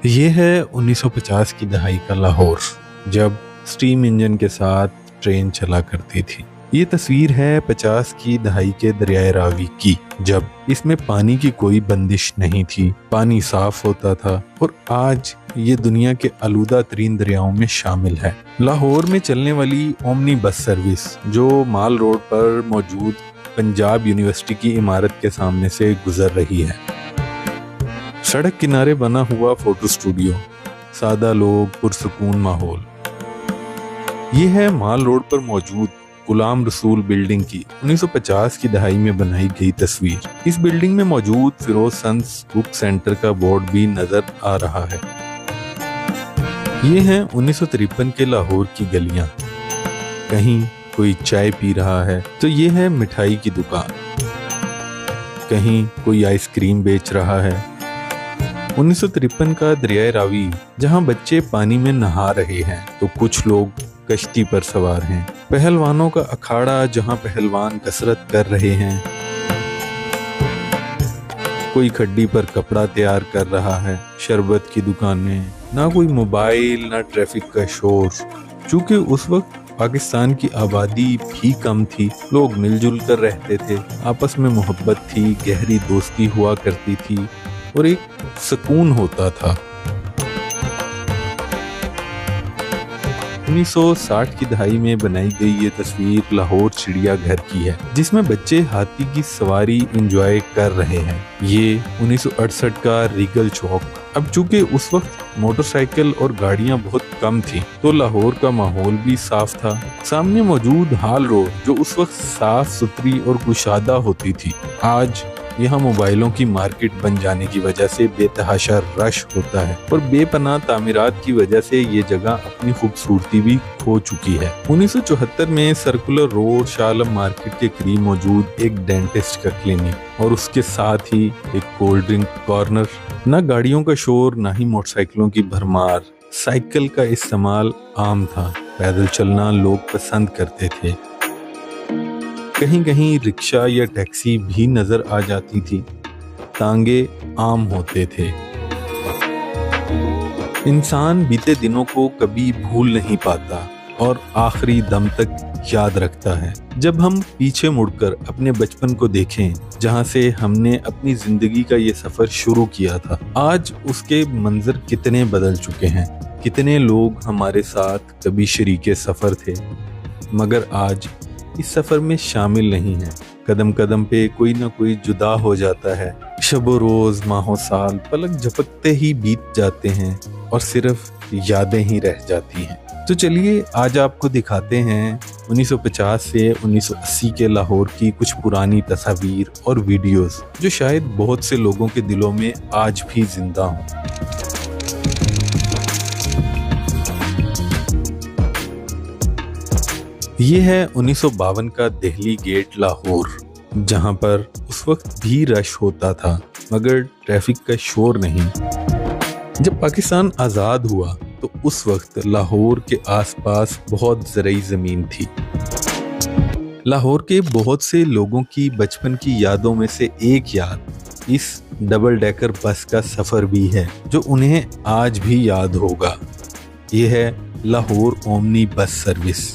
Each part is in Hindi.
ये है 1950 की दहाई का लाहौर, जब स्टीम इंजन के साथ ट्रेन चला करती थी। ये तस्वीर है 50 की दहाई के दरियाए रावी की, जब इसमें पानी की कोई बंदिश नहीं थी, पानी साफ होता था और आज ये दुनिया के आलूदा तरीन दरियाओं में शामिल है। लाहौर में चलने वाली ओमनी बस सर्विस, जो माल रोड पर मौजूद पंजाब यूनिवर्सिटी की इमारत के सामने से गुजर रही है। सड़क किनारे बना हुआ फोटो स्टूडियो, सादा लोग, पुरसुकून माहौल। ये है माल रोड पर मौजूद गुलाम रसूल बिल्डिंग की 1950 की दहाई में बनाई गई तस्वीर। इस बिल्डिंग में मौजूद फिरोज सन्स बुक सेंटर का बोर्ड भी नजर आ रहा है। ये हैं 1953 के लाहौर की गलियां। कहीं कोई चाय पी रहा है तो ये है मिठाई की दुकान, कहीं कोई आइसक्रीम बेच रहा है। 1953 का दरियाए रावी, जहां बच्चे पानी में नहा रहे हैं तो कुछ लोग कश्ती पर सवार हैं। पहलवानों का अखाड़ा, जहां पहलवान कसरत कर रहे हैं। कोई खड्डी पर कपड़ा तैयार कर रहा है। शरबत की दुकानें, ना कोई मोबाइल ना ट्रैफिक का शोर। चूंकि उस वक्त पाकिस्तान की आबादी भी कम थी, लोग मिलजुल कर रहते थे, आपस में मोहब्बत थी, गहरी दोस्ती हुआ करती थी और एक सुकून होता था। 1960 की दहाई में बनाई गई ये तस्वीर लाहौर चिड़ियाघर की है, जिसमें बच्चे हाथी की सवारी एंजॉय कर रहे हैं। ये 1968 का रीगल चौक। अब चूंकि उस वक्त मोटरसाइकिल और गाड़ियां बहुत कम थी तो लाहौर का माहौल भी साफ था। सामने मौजूद हाल रोड, जो उस वक्त साफ सुथरी और कुशादा होती थी, आज यहाँ मोबाइलों की मार्केट बन जाने की वजह से बेतहाशा रश होता है और बेपनाह तामीरात की वजह से ये जगह अपनी खूबसूरती भी खो चुकी है। 1974 में circular road Shah Alam market के करीब मौजूद एक डेंटिस्ट का क्लिनिक और उसके साथ ही एक कोल्ड ड्रिंक कॉर्नर। न गाड़ियों का शोर, ना ही मोटरसाइकिलों की भरमार। साइकिल का इस्तेमाल आम था, पैदल चलना लोग पसंद करते थे। कहीं कहीं रिक्शा या टैक्सी भी नजर आ जाती थी। तांगे आम होते थे। इंसान बीते दिनों को कभी भूल नहीं पाता और आखिरी दम तक याद रखता है। जब हम पीछे मुड़कर अपने बचपन को देखें, जहां से हमने अपनी जिंदगी का ये सफर शुरू किया था, आज उसके मंजर कितने बदल चुके हैं। कितने लोग हमारे साथ कभी शरीके सफर थे मगर आज इस सफर में शामिल नहीं है। कदम कदम पे कोई ना कोई जुदा हो जाता है। शबो रोज, माहो साल पलक झपकते ही बीत जाते हैं और सिर्फ यादें ही रह जाती हैं। तो चलिए आज आपको दिखाते हैं 1950 से 1980 के लाहौर की कुछ पुरानी तस्वीर और वीडियोस, जो शायद बहुत से लोगों के दिलों में आज भी जिंदा हों। ये है 1952 का दिल्ली गेट लाहौर, जहां पर उस वक्त भी रश होता था मगर ट्रैफिक का शोर नहीं। जब पाकिस्तान आज़ाद हुआ तो उस वक्त लाहौर के आसपास बहुत ज़रई ज़मीन थी। लाहौर के बहुत से लोगों की बचपन की यादों में से एक याद इस डबल डेकर बस का सफ़र भी है, जो उन्हें आज भी याद होगा। ये है लाहौर ओमनी बस सर्विस।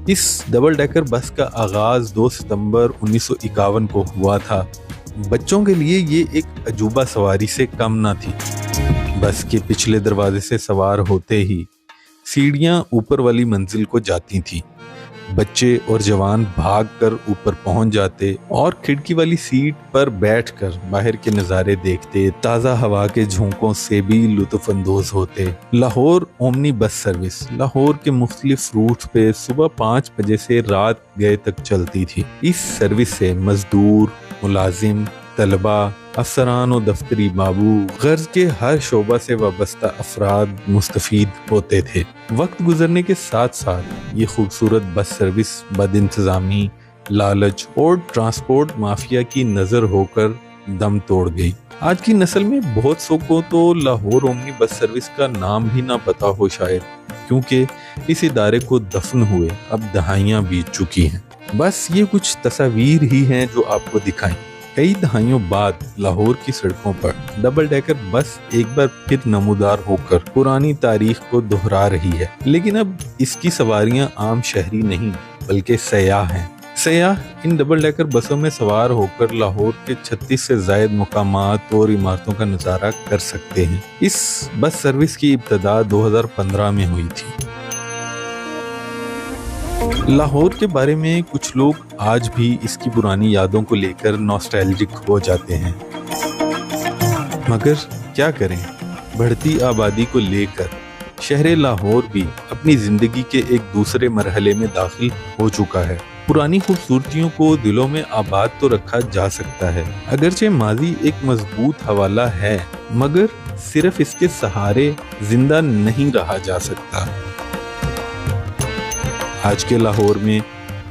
इस डबल डेकर बस का आगाज 2 सितंबर 1951 को हुआ था। बच्चों के लिए ये एक अजूबा सवारी से कम ना थी। बस के पिछले दरवाजे से सवार होते ही सीढ़ियां ऊपर वाली मंजिल को जाती थी। बच्चे और जवान भागकर ऊपर पहुंच जाते और खिड़की वाली सीट पर बैठकर बाहर के नज़ारे देखते, ताज़ा हवा के झोंकों से भी लुत्फ अंदोज होते। Lahore omni bus service Lahore के मुख्तलिफ रूट पे सुबह 5 बजे से रात गए तक चलती थी। इस सर्विस से मजदूर, मुलाजिम, तलबा, अफसरान और दफ्तरी बाबू, गर्ज के हर शोबा से वाबस्ता अफराद मुस्तफीद होते थे। वक्त गुजरने के साथ साथ ये खूबसूरत बस सर्विस बदइंतजामी, लालच और ट्रांसपोर्ट माफिया की नज़र होकर दम तोड़ गई। आज की नस्ल में बहुत सौ को तो लाहौर ओमनी बस सर्विस का नाम भी ना पता हो शायद, क्योंकि इस इदारे को दफन हुए अब दहाइयाँ बीत चुकी हैं। बस ये कुछ तस्वीर ही हैं जो आपको दिखाएं। कई दहाइयों बाद लाहौर की सड़कों पर डबल डेकर बस एक बार फिर नमूदार होकर पुरानी तारीख को दोहरा रही है। लेकिन अब इसकी सवारियां आम शहरी नहीं बल्कि सयाह हैं। सयाह इन डबल डेकर बसों में सवार होकर लाहौर के 36 से ज़ायद मुकामात और इमारतों का नज़ारा कर सकते हैं। इस बस सर्विस की इब्तिदा 2015 में हुई थी। लाहौर के बारे में कुछ लोग आज भी इसकी पुरानी यादों को लेकर नॉस्टैल्जिक हो जाते हैं, मगर क्या करें, बढ़ती आबादी को लेकर शहर लाहौर भी अपनी जिंदगी के एक दूसरे मरहले में दाखिल हो चुका है। पुरानी खूबसूरतियों को दिलों में आबाद तो रखा जा सकता है, अगरचे माजी एक मजबूत हवाला है, मगर सिर्फ इसके सहारे जिंदा नहीं रहा जा सकता। आज के लाहौर में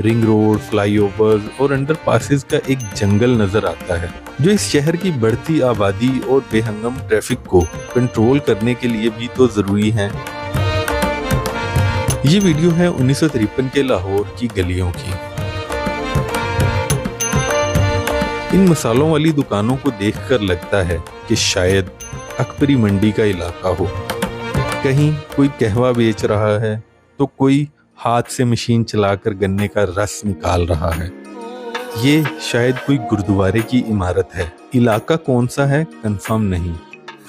रिंग रोड, फ्लाईओवर और अंडरपासेस का एक जंगल नजर आता है, जो इस शहर की बढ़ती आबादी और बेहंगम ट्रैफिक को कंट्रोल करने के लिए भी तो जरूरी है। ये वीडियो है 1953 के लाहौर की गलियों की। इन मसालों वाली दुकानों को देखकर लगता है कि शायद अकबरी मंडी का इलाका हो। कहीं कोई कहवा बेच रहा है तो कोई हाथ से मशीन चलाकर गन्ने का रस निकाल रहा है। ये शायद कोई गुरुद्वारे की इमारत है। इलाका कौन सा है कंफर्म नहीं।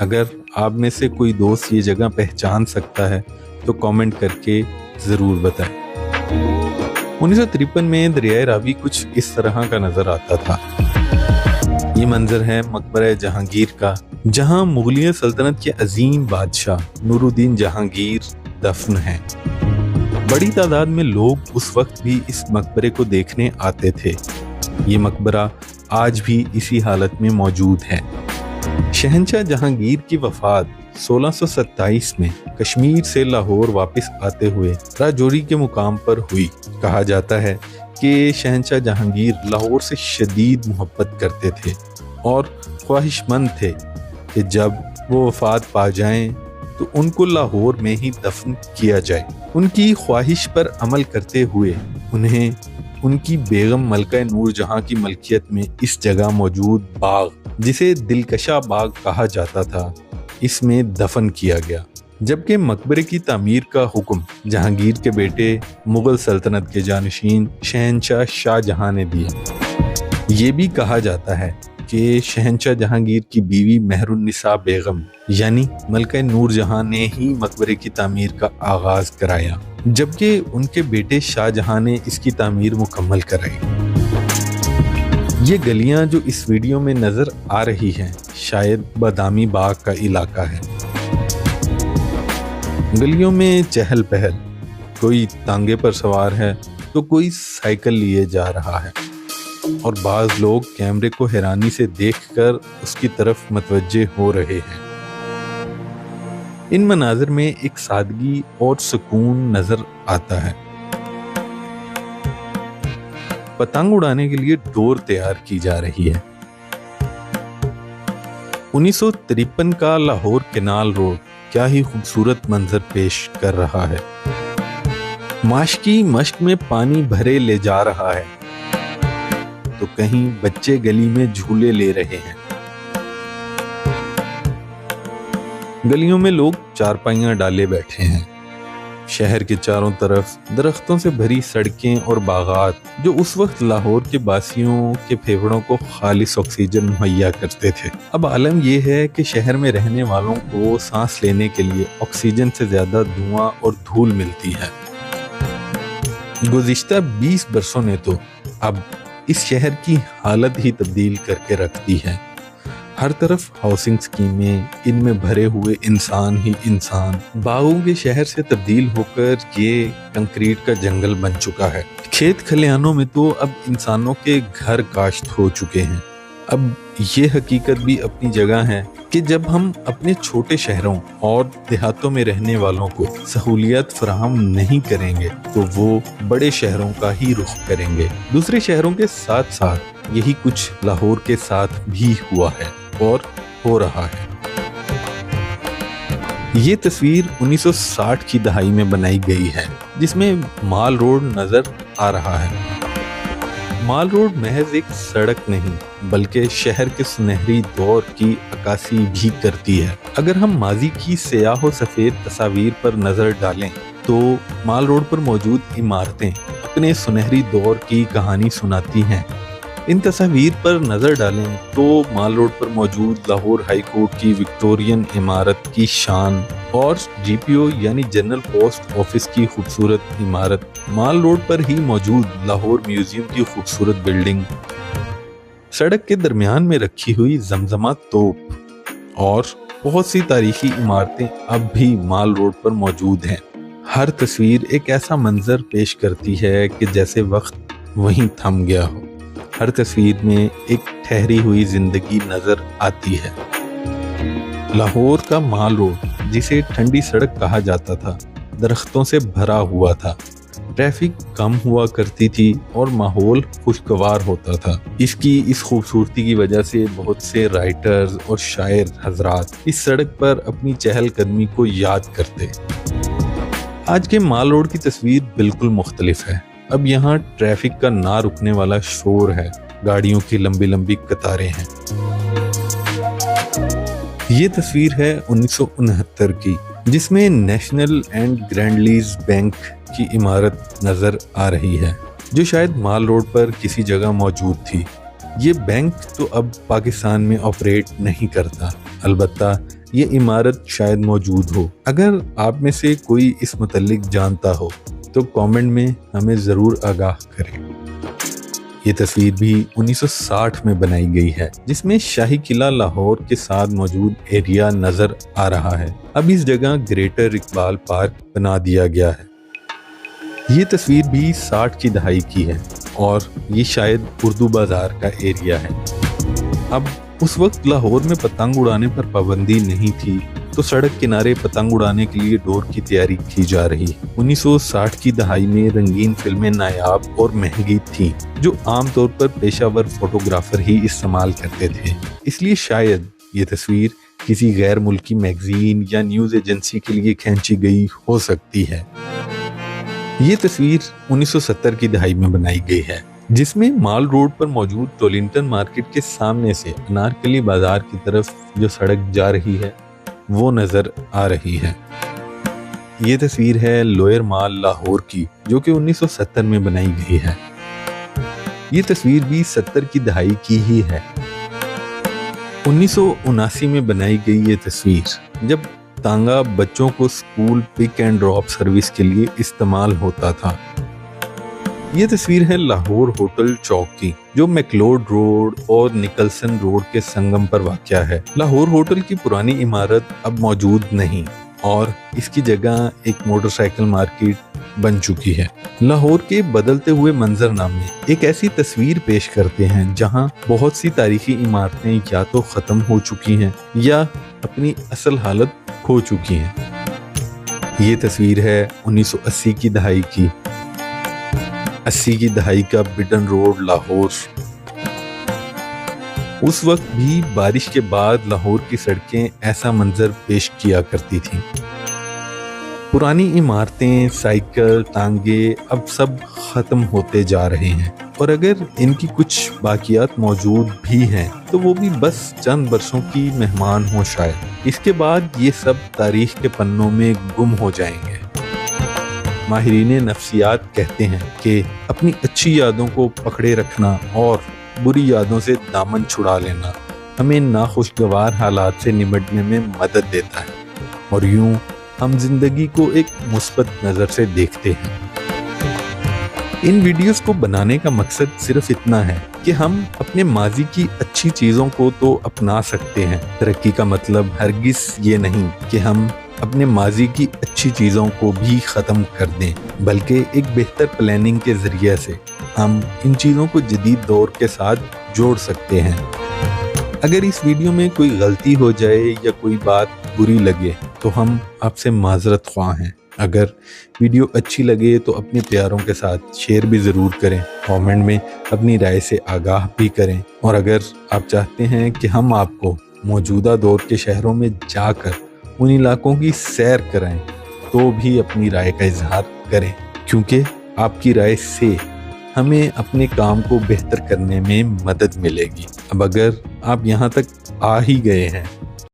अगर आप में से कोई दोस्त ये जगह पहचान सकता है तो कमेंट करके जरूर बताएं। 1953 में दरियाए रावी कुछ इस तरह का नजर आता था। ये मंजर है मकबरा जहांगीर का, जहां मुगलिया सल्तनत के अजीम बादशाह नूरुद्दीन जहांगीर दफन हैं। बड़ी तादाद में लोग उस वक्त भी इस मकबरे को देखने आते थे। ये मकबरा आज भी इसी हालत में मौजूद है। शहंशाह जहांगीर की वफात 1627 में कश्मीर से लाहौर वापस आते हुए राजौरी के मुकाम पर हुई। कहा जाता है कि शहंशाह जहांगीर लाहौर से शदीद मोहब्बत करते थे और ख्वाहिशमंद थे कि जब वो वफात पा जाएं तो उनको लाहौर में ही दफन किया जाए। उनकी ख्वाहिश पर अमल करते हुए उन्हें उनकी बेगम मलका नूरजहां की मलकियत में इस जगह मौजूद बाग, जिसे दिलकशा बाग कहा जाता था, इसमें दफन किया गया। जबकि मकबरे की तामीर का हुक्म जहांगीर के बेटे मुगल सल्तनत के जानशीन शहंशाह शाहजहां ने दिया। ये भी कहा जाता है कि शहंशाह जहांगीर की बीवी मेहरुन्निसा बेगम यानी मलका नूरजहां ने ही मकबरे की तामीर का आगाज कराया, जबकि उनके बेटे शाहजहां ने इसकी तामीर मुकम्मल कराई। ये गलियां जो इस वीडियो में नजर आ रही हैं शायद बादामी बाग का इलाका है। गलियों में चहल पहल, कोई तांगे पर सवार है तो कोई साइकिल लिए जा रहा है और बाज लोग कैमरे को हैरानी से देखकर उसकी तरफ मतवज्जे हो रहे हैं। इन मनाजिर में एक सादगी और सुकून नजर आता है। पतंग उड़ाने के लिए डोर तैयार की जा रही है। 1953 का लाहौर केनाल रोड क्या ही खूबसूरत मंजर पेश कर रहा है। माशकी मश्क में पानी भरे ले जा रहा है तो कहीं बच्चे गली में झूले ले रहे हैं। गलियों में लोग चारपाइयां डाले बैठे हैं। शहर के चारों तरफ दरख्तों से भरी सड़कें और बागात जो उस वक्त लाहौर के बासियों के फेफड़ों को खालिस ऑक्सीजन मुहैया करते थे। अब आलम यह है कि शहर में रहने वालों को सांस लेने के लिए ऑक्सीजन से ज्यादा धुआं और धूल मिलती है। गुज़िश्ता 20 बरसों ने तो अब इस शहर की हालत ही तब्दील करके रख दी है। हर तरफ हाउसिंग स्कीमें, इनमें भरे हुए इंसान ही इंसान बागों के शहर से तब्दील होकर ये कंक्रीट का जंगल बन चुका है। खेत खलिहानों में तो अब इंसानों के घर काश्त हो चुके हैं। अब ये हकीकत भी अपनी जगह है कि जब हम अपने छोटे शहरों और देहातों में रहने वालों को सहूलियत फराहम नहीं करेंगे तो वो बड़े शहरों का ही रुख करेंगे। दूसरे शहरों के साथ साथ यही कुछ लाहौर के साथ भी हुआ है और हो रहा है। ये तस्वीर 1960 की दहाई में बनाई गई है, जिसमें माल रोड नजर आ रहा है। माल रोड महज एक सड़क नहीं बल्कि शहर के सुनहरी दौर की अक्कासी भी करती है। अगर हम माजी की स्याह व सफेद तस्वीर पर नजर डालें तो माल रोड पर मौजूद इमारतें अपने सुनहरी दौर की कहानी सुनाती हैं। इन तस्वीर पर नजर डालें तो माल रोड पर मौजूद लाहौर हाई कोर्ट की विक्टोरियन इमारत की शान और जीपीओ यानी जनरल पोस्ट ऑफिस की खूबसूरत इमारत, माल रोड पर ही मौजूद लाहौर म्यूजियम की खूबसूरत बिल्डिंग, सड़क के दरमियान में रखी हुई जमजमा तोप और बहुत सी तारीखी इमारतें अब भी माल रोड पर मौजूद हैं। हर तस्वीर एक ऐसा मंजर पेश करती है कि जैसे वक्त वहीं थम गया हो। हर तस्वीर में एक ठहरी हुई जिंदगी नजर आती है। लाहौर का माल रोड, जिसे ठंडी सड़क कहा जाता था, दरख्तों से भरा हुआ था, ट्रैफिक कम हुआ करती थी और माहौल खुशगवार होता था। इसकी इस खूबसूरती की वजह से बहुत से राइटर्स और शायर हजरात इस सड़क पर अपनी चहलकदमी को याद करते। आज के माल रोड की तस्वीर बिल्कुल मुख्तलिफ है। अब यहाँ ट्रैफिक का ना रुकने वाला शोर है, गाड़ियों की लंबी लंबी कतारें हैं। ये तस्वीर है 1969 की, जिसमें national and grand lease bank की इमारत नजर आ रही है, जो शायद माल रोड पर किसी जगह मौजूद थी। ये बैंक तो अब पाकिस्तान में ऑपरेट नहीं करता, अलबत्ता ये इमारत शायद मौजूद हो। अगर आप में से कोई इस मुतल्लिक जानता हो तो कमेंट में हमें ज़रूर आगाह करें। ये तस्वीर भी 1960 में बनाई गई है, जिसमें शाही किला लाहौर के साथ मौजूद एरिया नजर आ रहा है। अब इस जगह ग्रेटर इकबाल पार्क बना दिया गया है। ये तस्वीर भी 60 की दहाई की है और ये शायद उर्दू बाजार का एरिया है। अब उस वक्त लाहौर में पतंग उड़ाने पर पाबंदी नहीं थी, तो सड़क किनारे पतंग उड़ाने के लिए डोर की तैयारी की जा रही है। 1960 की दहाई में रंगीन फिल्में नायाब और महंगी थीं, जो आमतौर पर पेशावर फोटोग्राफर ही इस्तेमाल करते थे। इसलिए शायद ये तस्वीर किसी गैर मुल्की मैगजीन या न्यूज एजेंसी के लिए खींची गई हो सकती है। ये तस्वीर 1970 की दहाई में बनाई गई है, जिसमें माल रोड पर मौजूद टोलिंटन मार्केट के सामने से अनारकली बाजार की तरफ जो सड़क जा रही है वो नजर आ रही है। ये तस्वीर है लोअर माल लाहौर की, जो कि 1970 में बनाई गई है। ये तस्वीर भी 70 की दहाई की ही है। 1979 में बनाई गई ये तस्वीर जब तांगा बच्चों को school pick and drop service के लिए इस्तेमाल होता था। ये तस्वीर है लाहौर होटल चौक की, जो मैकलोड रोड और निकलसन रोड के संगम पर वाक़या है। लाहौर होटल की पुरानी इमारत अब मौजूद नहीं और इसकी जगह एक मोटरसाइकिल मार्केट बन चुकी है। लाहौर के बदलते हुए मंजरनामे एक ऐसी तस्वीर पेश करते हैं जहां बहुत सी तारीखी इमारतें या तो ख़त्म हो चुकी हैं या अपनी असल हालत खो चुकी हैं। ये तस्वीर है 1980 की दहाई की, 80 की दहाई का बिडन रोड लाहौर। उस वक्त भी बारिश के बाद लाहौर की सड़कें ऐसा मंजर पेश किया करती थीं। पुरानी इमारतें, साइकिल, तांगे अब सब खत्म होते जा रहे हैं और अगर इनकी कुछ बाकियात मौजूद भी हैं तो वो भी बस चंद बरसों की मेहमान हो शायद। इसके बाद ये सब तारीख के पन्नों में गुम हो जाएंगे। माहिरीन नफ्सियात कहते हैं कि अपनी अच्छी यादों को पकड़े रखना और बुरी यादों से दामन छुड़ा लेना हमें नाखुशगवार हालात से निपटने में मदद देता है और यूं हम जिंदगी को एक मुस्बत नज़र से देखते हैं। इन वीडियोस को बनाने का मकसद सिर्फ इतना है कि हम अपने माजी की अच्छी चीज़ों को तो अपना सकते हैं। तरक्की का मतलब हरगिज़ ये नहीं कि हम अपने माजी की अच्छी चीज़ों को भी ख़त्म कर दें, बल्कि एक बेहतर प्लानिंग के ज़रिए से हम इन चीज़ों को जदीद दौर के साथ जोड़ सकते हैं। अगर इस वीडियो में कोई गलती हो जाए या कोई बात बुरी लगे तो हम आपसे माजरत ख्वाह हैं। अगर वीडियो अच्छी लगे तो अपने प्यारों के साथ शेयर भी ज़रूर करें, कमेंट में अपनी राय से आगाह भी करें और अगर आप चाहते हैं कि हम आपको मौजूदा दौर के शहरों में जाकर उन इलाकों की सैर कराएं तो भी अपनी राय का इजहार करें, क्योंकि आपकी राय से हमें अपने काम को बेहतर करने में मदद मिलेगी। अब अगर आप यहाँ तक आ ही गए हैं